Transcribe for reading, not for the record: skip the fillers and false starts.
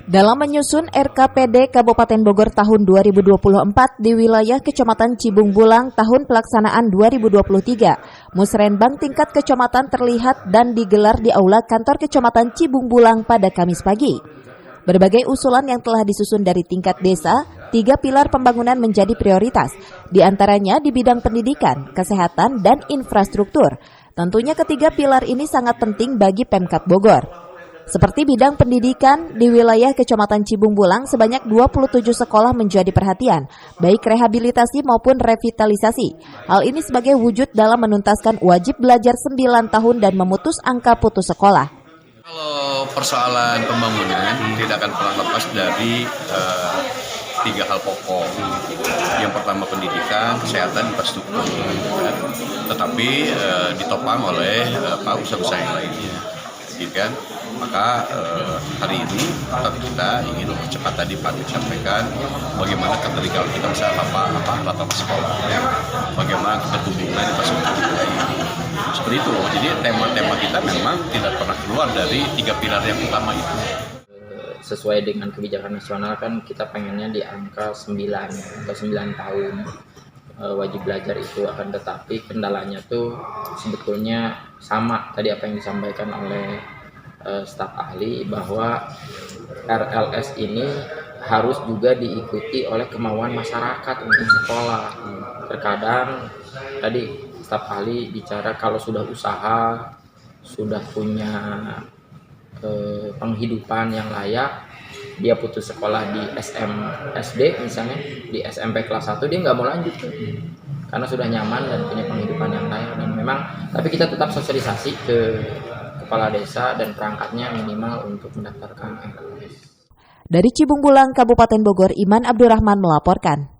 Dalam menyusun RKPD Kabupaten Bogor tahun 2024 di wilayah Kecamatan Cibung Bulang tahun pelaksanaan 2023, Musrenbang tingkat kecamatan terlihat dan digelar di Aula Kantor Kecamatan Cibung Bulang pada Kamis pagi. Berbagai usulan yang telah disusun dari tingkat desa, 3 pilar pembangunan menjadi prioritas, di antaranya di bidang pendidikan, kesehatan, dan infrastruktur. Tentunya ketiga pilar ini sangat penting bagi Pemkab Bogor. Seperti bidang pendidikan, di wilayah Kecamatan Cibung Bulang sebanyak 27 sekolah menjadi perhatian, baik rehabilitasi maupun revitalisasi. Hal ini sebagai wujud dalam menuntaskan wajib belajar 9 tahun dan memutus angka putus sekolah. Kalau persoalan pembangunan tidak akan pernah lepas dari 3 hal pokok. Yang pertama pendidikan, kesehatan, infrastruktur. Tetapi ditopang oleh usaha-usaha yang lainnya. Kan? Maka hari ini kita ingin mempercepat tadi Pak sampaikan bagaimana keterikatan kita usaha latar sekolah, ya. Bagaimana keterhubungan infrastruktur kita ini. Seperti itu. Jadi tema-tema kita memang tidak pernah keluar dari 3 pilar yang utama itu. Sesuai dengan kebijakan nasional kan kita pengennya di angka 9 atau 9 tahun wajib belajar itu, akan tetapi kendalanya tuh sebetulnya sama tadi apa yang disampaikan oleh staf ahli, bahwa RLS ini harus juga diikuti oleh kemauan masyarakat untuk sekolah. Terkadang tadi staf ahli bicara kalau sudah usaha, sudah punya penghidupan yang layak, dia putus sekolah di SD misalnya, di SMP kelas 1 dia nggak mau lanjut karena sudah nyaman dan punya penghidupan yang layak. Dan memang tapi kita tetap sosialisasi ke kepala desa dan perangkatnya minimal untuk mendaftarkan RLS. Dari Cibung Bulang, Kabupaten Bogor, Iman Abdurrahman melaporkan.